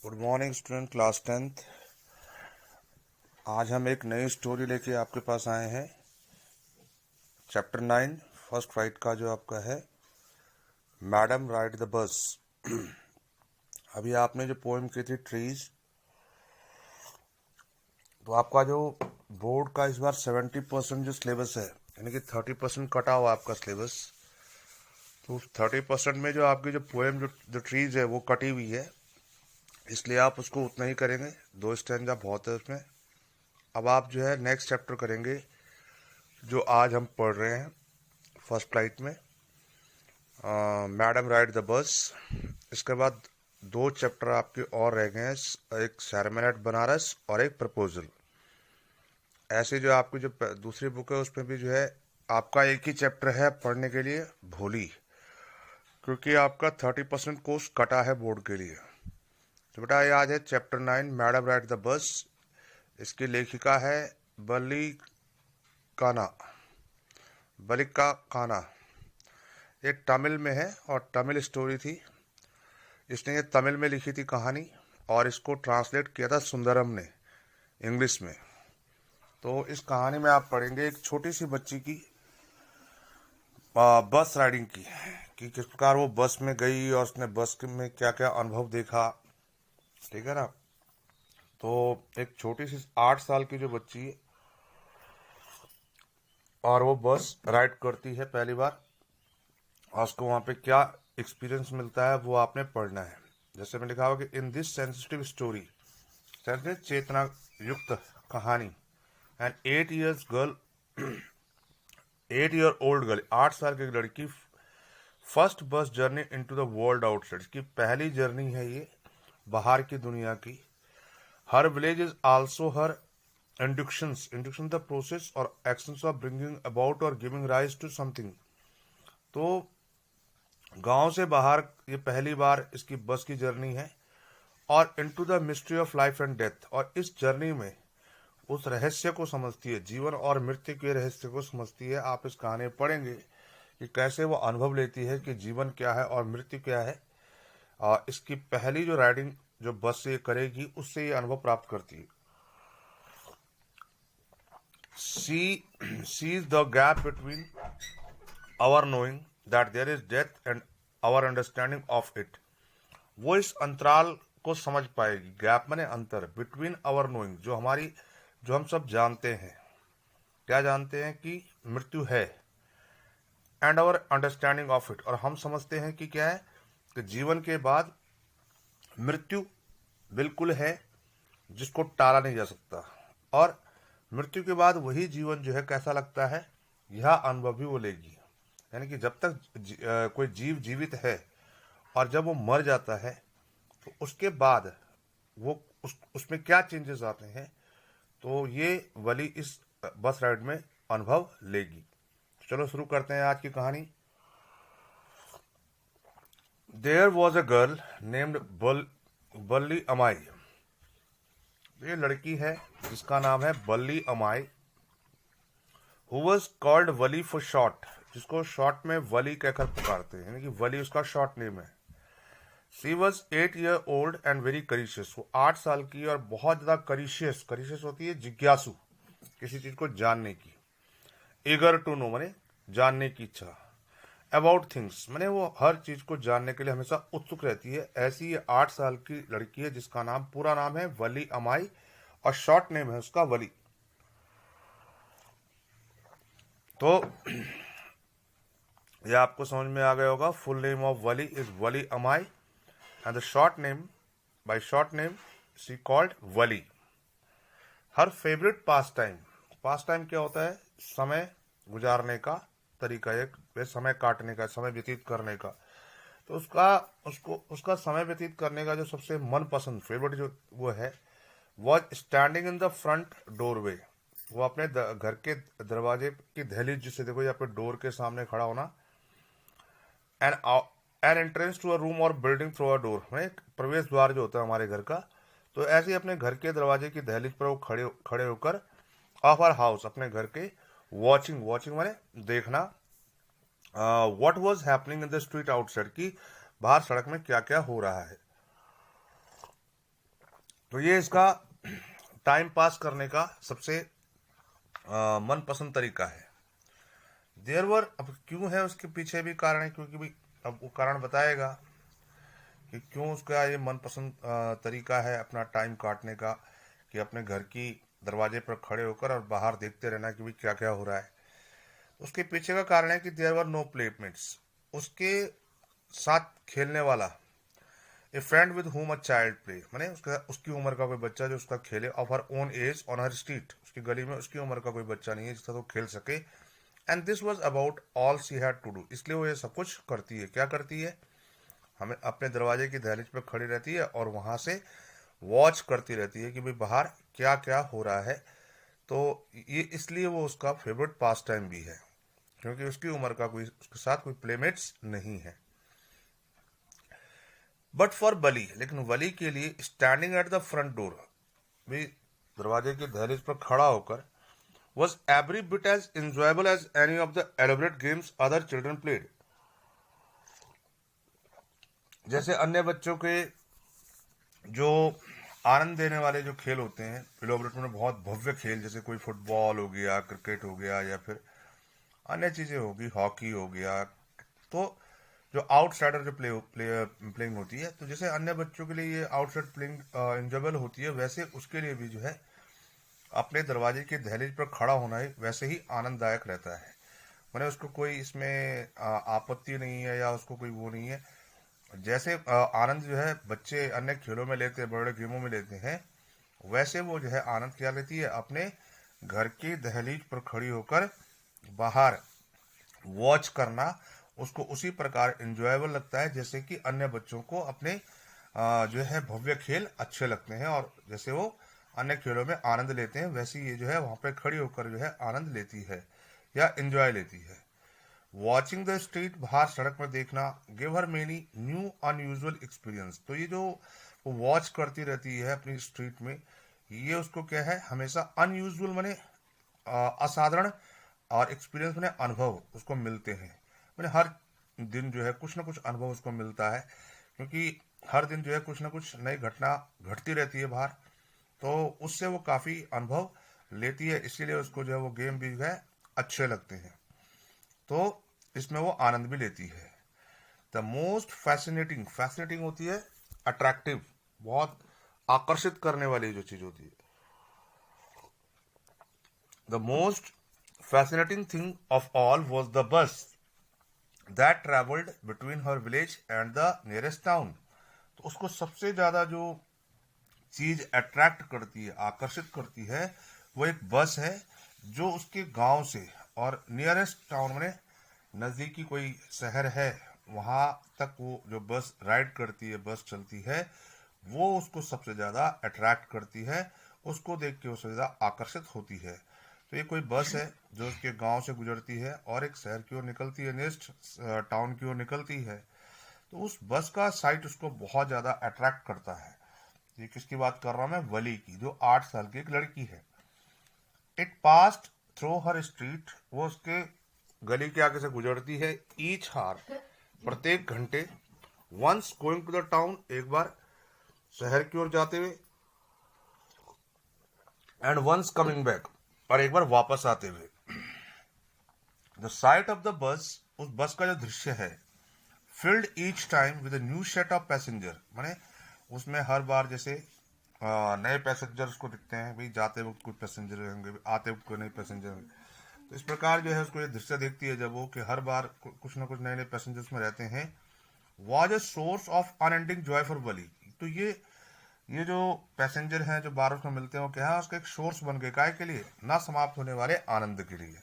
Good morning student class 10th। आज हम एक नई स्टोरी लेके आपके पास आए हैं। चैप्टर 9 फर्स्ट राइट का जो आपका है, मैडम राइड द बस। अभी आपने जो पोएम की थी ट्रीज, तो आपका जो बोर्ड का इस बार 70% जो सिलेबस है, यानी कि 30% कटा हुआ आपका सिलेबस। तो 30% में जो आपकी जो पोएम जो ट्रीज है वो कटी हुई है, इसलिए आप उसको उतना ही करेंगे। 2 स्टैंजा बहुत है उसमें। अब आप जो है नेक्स्ट चैप्टर करेंगे जो आज हम पढ़ रहे हैं फर्स्ट फ्लाइट में, मैडम राइड द बस। इसके बाद 2 चैप्टर आपके और रह गए हैं, एक सेरेमन एट बनारस और एक प्रपोजल। ऐसे जो आपकी जो दूसरी बुक है उसमें भी जो है आपका एक ही चैप्टर है पढ़ने के लिए, भोली, क्योंकि आपका 30% कोर्स कटा है बोर्ड के लिए। तो बेटा ये आज है chapter 9 madam ride the bus. इसकी लेखिका है बल्ली काना, बलिका काना। ये तमिल में है और तमिल स्टोरी थी। इसने ये तमिल में लिखी थी कहानी और इसको ट्रांसलेट किया था सुंदरम ने इंग्लिश में। तो इस कहानी में आप पढ़ेंगे एक छोटी सी बच्ची की बस राइडिंग की, कि किस प्रकार वो बस में गई और उसने बस में क्या क्या अनुभव देखा। ठीक है ना। तो एक छोटी सी 8 साल की जो बच्ची है और वो बस राइड करती है पहली बार, और उसको वहाँ पे क्या एक्सपीरियंस मिलता है वो आपने पढ़ना है। जैसे मैं लिखा हुआ कि in this sensitive story, sensitive चेतना युक्त कहानी, and 8 years girl 8 year old girl, 8 साल की लड़की first bus journey into the world outside, इसकी पहली जर्नी है ये बाहर की दुनिया की। Her village is also her induction the process or actions of bringing about or giving rise to something. तो गांव से बाहर ये पहली बार इसकी बस की जर्नी है और into the mystery of life and death, और इस जर्नी में उस रहस्य को समझती है, जीवन और मृत्यु के रहस्य को समझती है। आप इस कहानी में पढ़ेंगे कि कैसे वो अनुभव लेती है कि जीवन क्या है और मृत्यु क्या है। और इसकी पहली जो राइडिंग जो बस से करेगी उससे ये अनुभव प्राप्त करती है। She sees the gap between our knowing that there is death and our understanding of it. वो इस अंतराल को समझ पाएगी। गैप माने अंतर, बिटवीन आवर नोइंग, जो हम सब जानते हैं। क्या जानते हैं? कि मृत्यु है, and our understanding of it, और हम समझते हैं कि क्या है, कि जीवन के बाद मृत्यु बिल्कुल है जिसको टाला नहीं जा सकता। और मृत्यु के बाद वही जीवन जो है कैसा लगता है, यह अनुभव भी वो लेगी। यानी कि जब तक कोई जीव जीवित है और जब वो मर जाता है तो उसके बाद वो उसमें क्या चेंजेस आते हैं, तो ये वली इस बस राइड में अनुभव लेगी। तो चलो शुरू करते हैं आज की कहानी। There was a girl named Valli Ammai. ये लड़की है जिसका नाम है Valli Ammai, who was called Valli for short, जिसको शॉर्ट में वली कहकर पुकारते हैं, यानी कि वली उसका शॉर्ट नेम है। She was 8 year old and very curious. वो 8 साल की और बहुत ज्यादा करिशियस, करिशियस होती है जिज्ञासु, किसी चीज को जानने की। eager टू नो माने जानने की इच्छा। अबाउट थिंग्स माने वो हर चीज को जानने के लिए हमेशा उत्सुक रहती है। ऐसी ये 8 साल की लड़की है जिसका नाम, पूरा नाम है वली अमाई और शॉर्ट नेम है उसका वली। तो ये आपको समझ में आ गया होगा। Full name of Valli is Valli Ammai and the short name, by short name she called Valli. Her favourite pastime क्या होता है? समय गुजारने का तरीका, एक समय काटने का, समय व्यतीत करने का। तो उसका समय व्यतीत करने का जो सबसे मनपसंद फेवरेट जो वो है, was standing in the front doorway. वो अपने घर के दरवाजे की दहलीज, जिसे देखो यहाँ पे डोर के सामने खड़ा होना। An an entrance to a room or building through a door, में प्रवेश द्वार जो होता है हमारे घर का। तो ऐसे ही अपने घर के दरवाजे की दहलीज पर वो खड़े होकर ऑफ आवर हाउस, अपने घर के, वॉचिंग माने देखना, what was happening in the street outside, की बाहर सड़क में क्या क्या हो रहा है। तो ये इसका टाइम पास करने का सबसे मनपसंद तरीका है। देयर अब क्यों है उसके पीछे भी कारण है, क्योंकि भाई अब वो कारण बताएगा कि क्यों उसका ये मनपसंद तरीका है अपना टाइम काटने का, कि अपने घर की दरवाजे पर खड़े होकर और बाहर देखते रहना कि भाई क्या क्या हो रहा है। उसके पीछे का कारण है कि देयर वर नो प्लेमेट्स, उसके साथ खेलने वाला, ए friend with whom a child play, माने उसका उसकी उम्र का कोई बच्चा जो उसका खेले, of her own age on her street, उसकी गली में उसकी उम्र का कोई बच्चा नहीं है जिसका तो खेल सके। And this was about all she had to do, इसलिए वो ये सब कुछ करती है। क्या करती है? हमें अपने दरवाजे की दहलीज पर खड़ी रहती है और वहां से वॉच करती रहती है कि भाई बाहर क्या क्या हो रहा है। तो ये इसलिए वो उसका फेवरेट पास टाइम भी है, क्योंकि उसकी उम्र का कोई उसके साथ कोई प्लेमेट्स नहीं है। बट फॉर बली, लेकिन वली के लिए standing at the front door, भी दरवाजे की दहलीज पर खड़ा होकर, was every bit as enjoyable as any of the elaborate games other children played। जैसे अन्य बच्चों के जो आनंद देने वाले जो खेल होते हैं, एलोबरेट में बहुत भव्य खेल, जैसे कोई फुटबॉल हो गया, क्रिकेट हो गया, या फिर अन्य चीजें होगी, हॉकी हो गया, तो जो आउटसाइडर जो प्लेइंग होती है, तो जैसे अन्य बच्चों के लिए ये आउटसाइड प्लेइंग इंजॉयबल होती है, वैसे उसके लिए भी जो है अपने दरवाजे की दहलीज पर खड़ा होना ही वैसे ही आनंददायक रहता है। मैंने उसको कोई इसमें आपत्ति नहीं है या उसको कोई वो नहीं है। जैसे आनंद जो है बच्चे अन्य खेलों में लेते हैं, बड़े गेमों में लेते हैं, वैसे वो जो है आनंद क्या लेती है? अपने घर की दहलीज पर खड़ी होकर बाहर वॉच करना उसको उसी प्रकार इंजॉयबल लगता है जैसे कि अन्य बच्चों को अपने जो है भव्य खेल अच्छे लगते हैं, और जैसे वो अन्य खेलों में आनंद लेते हैं, वैसे ये जो है वहां पे खड़ी होकर जो है आनंद लेती है या एंजॉय लेती है। वॉचिंग द स्ट्रीट, बाहर सड़क में देखना, give her many new unusual experience. तो ये जो वो वॉच करती रहती है अपनी स्ट्रीट में, ये उसको क्या है? हमेशा अनयूजुअल माने असाधारण, और एक्सपीरियंस माने अनुभव उसको मिलते हैं। माने हर दिन जो है कुछ ना कुछ अनुभव उसको मिलता है, क्योंकि हर दिन जो है कुछ ना कुछ नई घटना घटती रहती है बाहर, तो उससे वो काफी अनुभव लेती है, इसीलिए उसको जो है वो गेम भी जो है अच्छे लगते हैं, तो इसमें वो आनंद भी लेती है। द मोस्ट फैसिनेटिंग, फैसिनेटिंग होती है अट्रैक्टिव, बहुत आकर्षित करने वाली जो चीज होती है। The most fascinating thing of all was the bus that travelled between her village and the nearest town. तो उसको सबसे ज्यादा जो चीज अट्रैक्ट करती है, आकर्षित करती है, वो एक बस है जो उसके गांव से और नियरेस्ट टाउन में, नजदीकी कोई शहर है, वहां तक वो जो बस राइड करती है, बस चलती है, वो उसको सबसे ज्यादा अट्रैक्ट करती है, उसको देख के वो सबसे ज्यादा आकर्षित होती है। तो ये कोई बस है जो उसके गांव से गुजरती है और एक शहर की ओर निकलती है, नेक्स्ट टाउन की ओर निकलती है, तो उस बस का साइट उसको बहुत ज्यादा अट्रैक्ट करता है। ये किसकी बात कर रहा हूं मैं? वली की, जो 8 साल की एक लड़की है। It past through her street, वो उसके गली के आगे से गुजरती है, ईच हार, प्रत्येक घंटे, once going to the town, एक बार शहर की ओर जाते हुए, एंड वंस कमिंग बैक, और एक बार वापस आते हुए। The site of the bus, उस बस का जो दृश्य है, field each time with new set of passenger, माने उसमें हर बार जैसे नए पैसेंजर्स को दिखते हैं, भाई जाते वक्त कुछ पैसेंजर होंगे, आते वक्त कोई नए पैसेंजर होंगे, तो इस प्रकार जो है उसको ये दृश्य देखती है जब वो, कि हर बार कुछ ना कुछ नए नए पैसेंजर्स में रहते हैं। Was a source of unending joy for Valli. तो ये जो पैसेंजर हैं जो बार उसमें मिलते हैं, वो क्या है? उसका एक सोर्स बन गए, काय के लिए? ना समाप्त होने वाले आनंद के लिए।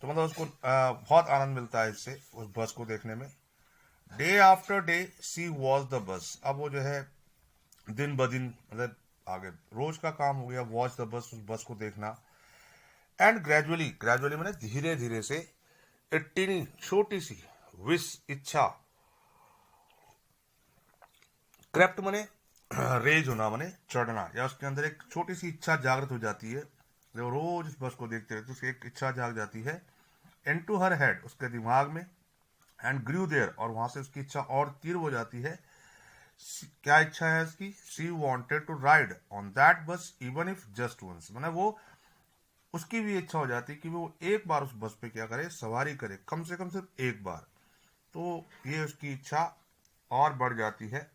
तो मतलब उसको बहुत आनंद मिलता है इससे, उस बस को देखने में। Day after day she watch the bus, अब वो जो है दिन ब दिन, मतलब आगे रोज का काम हो गया वॉच द बस, उस बस को देखना। एंड ग्रेजुअली, ग्रेजुअली मैंने धीरे धीरे से, एक टीनी छोटी सी विश, इच्छा, क्रेप्ट मने रेज होना, मने चढ़ना, या उसके अंदर एक छोटी सी इच्छा जागृत हो जाती है, जब रोज इस बस को देखते रहते उसकी एक इच्छा जाग जाती है, इनटू हर हेड, उसके दिमाग में, एंड ग्रू देयर, और वहां से उसकी इच्छा और तीव्र हो जाती है, क्या इच्छा है इसकी? She wanted to ride on that bus even if just once, मैंने वो उसकी भी इच्छा हो जाती है कि वो एक बार उस बस पे क्या करे, सवारी करे, कम से कम सिर्फ एक बार। तो ये उसकी इच्छा और बढ़ जाती है।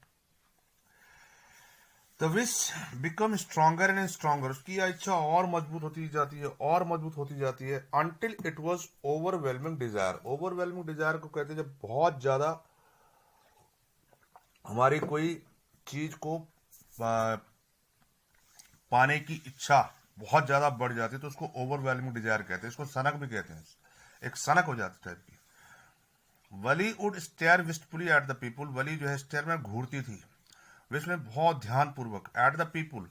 The wish become stronger and stronger, उसकी यह इच्छा और मजबूत होती जाती है, और मजबूत होती जाती है, until it was overwhelming desire. Overwhelming desire को कहते हैं जब बहुत ज्यादा हमारी कोई चीज को पाने की इच्छा बहुत ज्यादा बढ़ जाती है तो उसको ओवरवेलमिंग डिजायर कहते हैं। इसको सनक भी कहते हैं, एक सनक हो जाती टाइप की। Valli would stare wistfully at the people, Valli जो है स्टेयर में घूरती थी, विच में बहुत ध्यान पूर्वक, eight the people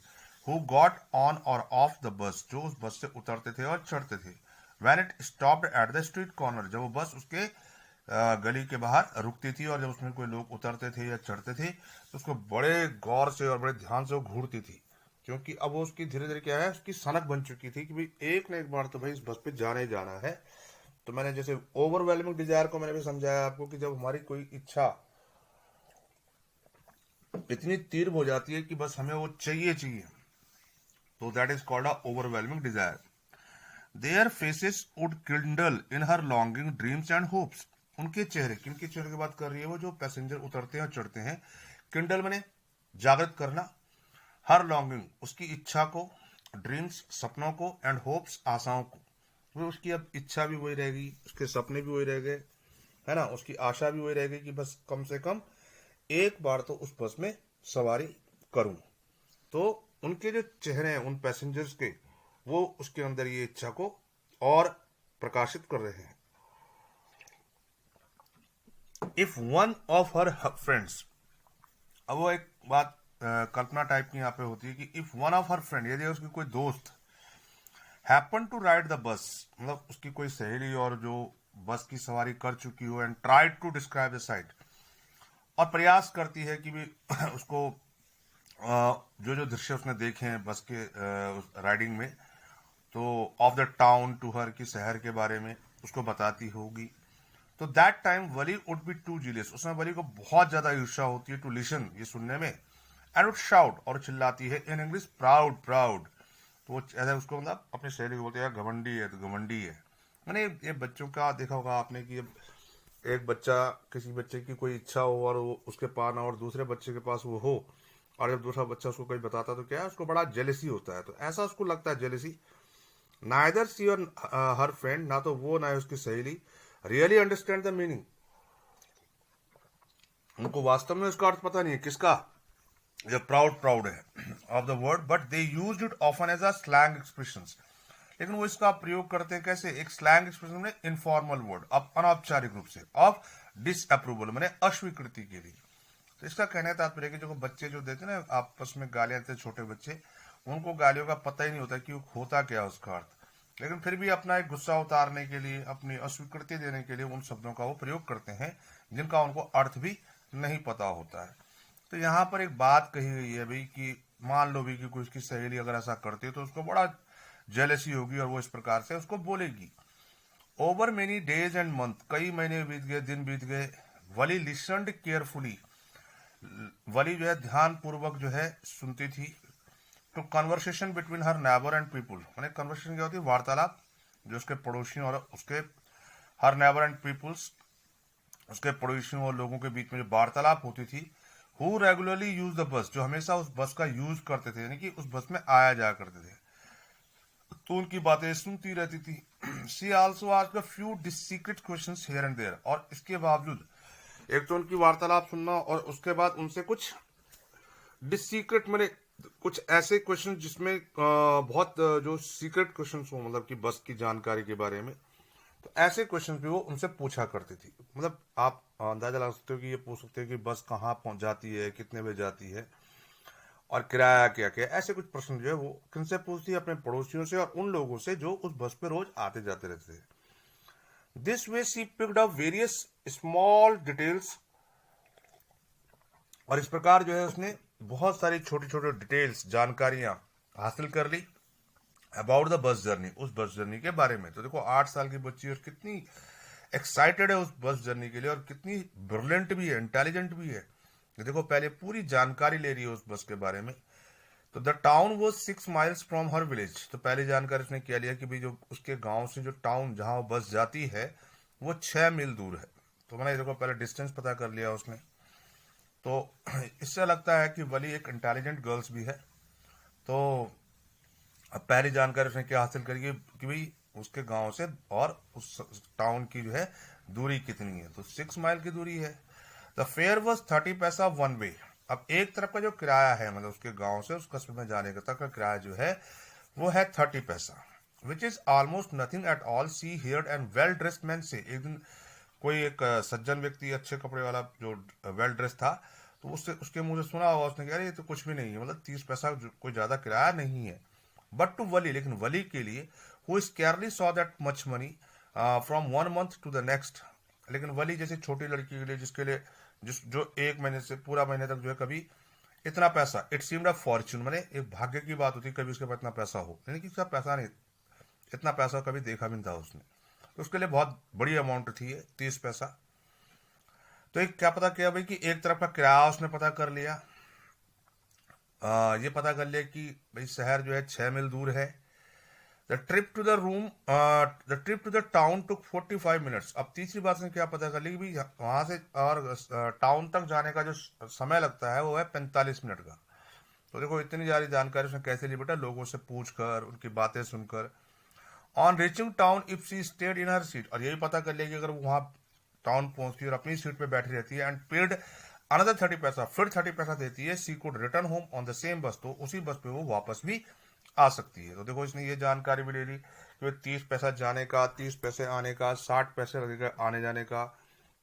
who got on और ऑफ द बस, जो उस बस से उतरते थे और चढ़ते थे। When it stopped at the street corner, जब वो बस उसके गली के बाहर रुकती थी और जब उसमें कोई लोग उतरते थे या चढ़ते थे तो उसको बड़े गौर से और बड़े ध्यान से वो घूरती थी, क्योंकि अब वो उसकी धीरे धीरे क्या है, उसकी सनक बन चुकी थी कि भाई एक न एक बार तो भाई इस बस पे जाना ही जाना है। तो मैंने जैसे ओवरवेलमिंग डिजायर को मैंने भी समझाया आपको कि जब हमारी कोई इच्छा इतनी तीव्र हो जाती है कि बस हमें वो चाहिए चाहिए, तो that is called a overwhelming desire. Their faces would kindle in her longing dreams and hopes, उनके चेहरे, किनके चेहरे की बात कर रही है, वो जो पैसेंजर उतरते हैं और चढ़ते हैं। किंडल मैंने जागृत करना, हर लॉन्गिंग उसकी इच्छा को, ड्रीम्स सपनों को, एंड होप्स आशाओं को, वो उसकी अब इच्छा भी वही रहेगी, उसके सपने भी वही रह गए, है ना, उसकी आशा भी वही रहेगी कि बस कम से कम एक बार तो उस बस में सवारी करूं। तो उनके जो चेहरे हैं उन पैसेंजर्स के, वो उसके अंदर ये इच्छा को और प्रकाशित कर रहे हैं। If one of her friends, अब वो एक बात कल्पना टाइप की यहाँ पे होती है कि if one of her friend, यदि उसकी कोई दोस्त happen to ride the bus, मतलब उसकी कोई सहेली और जो बस की सवारी कर चुकी हो, and tried to describe the sight, और प्रयास करती है कि भी उसको जो जो दृश्य उसने देखे हैं बस के राइडिंग में, तो of the town to her, की शहर के बारे में उसको बताती होगी, तो that time Valli would be too jealous, उसमें वली को बहुत ज्यादा ईर्ष्या होती है टू लिसन, ये सुनने में, एंड वुड शाउट, और चिल्लाती है इन इंग्लिश, प्राउड प्राउड, तो वो ऐसा उसको मतलब अपनी शैली को बोलते हैं घमंडी है, तो घमंडी है। मैंने ये बच्चों का देखा होगा आपने कि एक बच्चा, किसी बच्चे की कोई इच्छा हो और वो उसके पास ना, और दूसरे बच्चे के पास वो हो, और जब दूसरा बच्चा उसको कोई बताता तो क्या है, उसको बड़ा जेलसी होता है, तो ऐसा उसको लगता है जेलसी। नाइदर सी और हर फ्रेंड, ना तो वो ना उसकी सहेली, रियली अंडरस्टैंड द मीनिंग, उनको वास्तव में उसका अर्थ पता नहीं है किसका, जब प्राउड प्राउड है of the word, but they use it often as a slang expression, लेकिन वो इसका प्रयोग करते हैं कैसे, एक स्लैंग एक्सप्रेशन में, इनफॉर्मल वर्ड, अब अनौपचारिक रूप से, ऑफ डिसअप्रूवल मैंने अस्वीकृति के लिए। तो इसका कहने का तात्पर्य कि जो बच्चे जो देते हैं ना आपस में गालियां देते, छोटे बच्चे, उनको गालियों का पता ही नहीं होता कि होता क्या है उसका अर्थ, लेकिन फिर भी अपना एक गुस्सा उतारने के लिए, अपनी अस्वीकृति देने के लिए उन शब्दों का वो प्रयोग करते हैं जिनका उनको अर्थ भी नहीं पता होता है। तो यहाँ पर एक बात कही गई है भाई कि मान लो भी कि कोई उसकी सहेली अगर ऐसा करती है तो उसको बड़ा जेलसी होगी और वो इस प्रकार से उसको बोलेगी। Over many days and month, कई महीने बीत गए, दिन बीत गए, वली लिसनड केयरफुली, वली जो है ध्यान पूर्वक जो है सुनती थी, to conversation between her neighbour and people, मैंने कन्वर्सेशन क्या होती है, वार्तालाप, जो उसके पड़ोसियों और उसके, हर नेबर एंड पीपुल्स, उसके पड़ोसियों और लोगों के बीच में जो वार्तालाप होती थी, who regularly use the bus, जो हमेशा उस बस का यूज करते थे, यानी कि उस बस में आया जाया करते थे, तो उनकी बातें सुनती रहती थी। She also asked a few secret questions here and there, और इसके बावजूद एक तो उनकी वार्तालाप सुनना और उसके बाद उनसे कुछ डिसीक्रेट, मैंने कुछ ऐसे क्वेश्चन जिसमें बहुत जो सीक्रेट क्वेश्चन हो, मतलब कि बस की जानकारी के बारे में, तो ऐसे क्वेश्चन भी वो उनसे पूछा करती थी। मतलब आप अंदाजा लगा सकते हो कि ये पूछ सकते हो कि बस कहाँ पहुंच जाती है, कितने बजे जाती है, और किराया क्या क्या, ऐसे कुछ प्रश्न जो है वो किनसे पूछती है, अपने पड़ोसियों से और उन लोगों से जो उस बस पे रोज आते जाते रहते थे। This way she picked up various small details, और इस प्रकार जो है उसने बहुत सारी छोटी छोटी डिटेल्स, जानकारियां हासिल कर ली अबाउट द बस जर्नी, उस बस जर्नी के बारे में। तो देखो 8 साल की बच्ची और कितनी एक्साइटेड है उस बस जर्नी के लिए, और कितनी ब्रिलियंट भी है, इंटेलिजेंट भी है, ये देखो पहले पूरी जानकारी ले रही है उस बस के बारे में। तो द टाउन वो 6 माइल्स फ्रॉम हर विलेज, तो पहली जानकारी उसने क्या लिया कि भाई जो उसके गांव से जो टाउन जहां वो बस जाती है वो 6 मील दूर है। तो मैंने देखो पहले डिस्टेंस पता कर लिया उसने। तो इससे लगता है कि वली एक इंटेलिजेंट गर्ल्स भी है। तो अब पहली जानकारी उसने क्या हासिल करी कि भाई उसके गांव से और उस टाउन की जो है दूरी कितनी है, तो 6 माइल की दूरी है। द फेयर वॉज 30 पैसा वन वे। अब एक तरफ का जो किराया है, मतलब उसके गांव से उस कस्बे में जाने का तक का किराया जो है वो है 30 पैसा, which is almost nothing at all. She heard and well dressed man से, एक दिन कोई एक सज्जन व्यक्ति अच्छे कपड़े वाला जो वेल ड्रेस था, तो उससे उसके मुंह से सुना होगा उसने कि अरे ये तो कुछ भी नहीं है, मतलब 30 पैसा कोई ज्यादा किराया नहीं है। बट टू वली, लेकिन वली के लिए, who scarcely saw that much money from 1 month to the next, लेकिन वली जैसे छोटी लड़की के लिए, जिसके लिए जो एक महीने से पूरा महीने तक जो है कभी इतना पैसा, इट सीम्ड अ फॉर्च्यून, माने एक भाग्य की बात होती है कभी उसके पास इतना पैसा हो, यानी कि उसका पैसा नहीं, इतना पैसा कभी देखा भी नहीं था उसने। तो उसके लिए बहुत बड़ी अमाउंट थी ये 30 पैसा। तो एक क्या पता किया भाई कि एक तरफ का किराया उसने पता कर लिया, ये पता कर लिया कि भाई शहर जो है 6 मील दूर है। The trip to the room the trip to the town took 45 minutes. अब तीसरी बात ने क्या पता कर ली कि भाई वहां से और टाउन तक जाने का जो समय लगता है वो है 45 मिनट का। तो देखो इतनी सारी जानकारी उसने कैसे ली बेटा, लोगों से पूछ कर, उनकी बातें सुनकर। On reaching town if she stayed in her seat, और यही पता कर लिया कि अगर वो वहां टाउन पहुंचती है और अपनी सीट पे बैठी रहती है, एंड पेड अनदर 30 पैसा, फिर 30 पैसा देती है, she could return home on the same bus, तो उसी बस पे वो वापस भी आ सकती है। तो देखो इसने ये जानकारी भी ले ली कि 30 पैसा जाने का, 30 पैसे आने का, 60 पैसे लगेगा आने जाने का,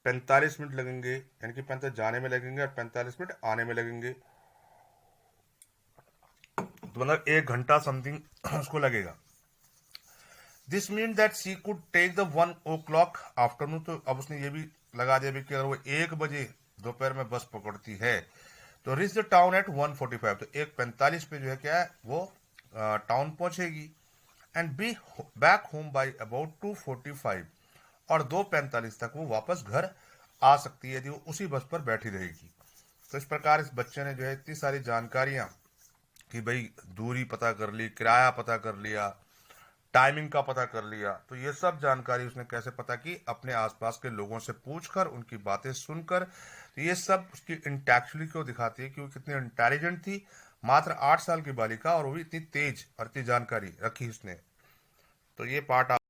45 मिनट लगेंगे, यानी कि 45 जाने में लगेंगे और 45 मिनट आने में लगेंगे, तो मतलब 1 घंटा समथिंग उसको लगेगा। This mean that she could take the 1 o'clock afternoon, तो अब उसने ये भी लगा दिया भी कि अगर वो 1 बजे दोपहर में बस पकड़ती है तो रीच द टाउन एट 1:45, तो 1:45 पे जो है क्या है वो टाउन पहुंचेगी, and be back home by about 2:45, और 2:45 तक वो वापस घर आ सकती है यदि वो उसी बस पर बैठी रहेगी। तो इस प्रकार इस बच्चे ने जो है इतनी सारी जानकारियां कि भाई दूरी पता कर ली, किराया पता कर लिया, टाइमिंग का पता कर लिया, तो ये सब जानकारी उसने कैसे पता की, अपने आसपास के लोगों से पूछकर, उनकी बातें सुनकर। तो ये सब उसकी इंटेलेक्चुअली को दिखाती है कि वो कितनी इंटेलिजेंट थी, मात्र 8 साल की बालिका, और वो भी इतनी तेज और इतनी जानकारी रखी उसने। तो ये पार्ट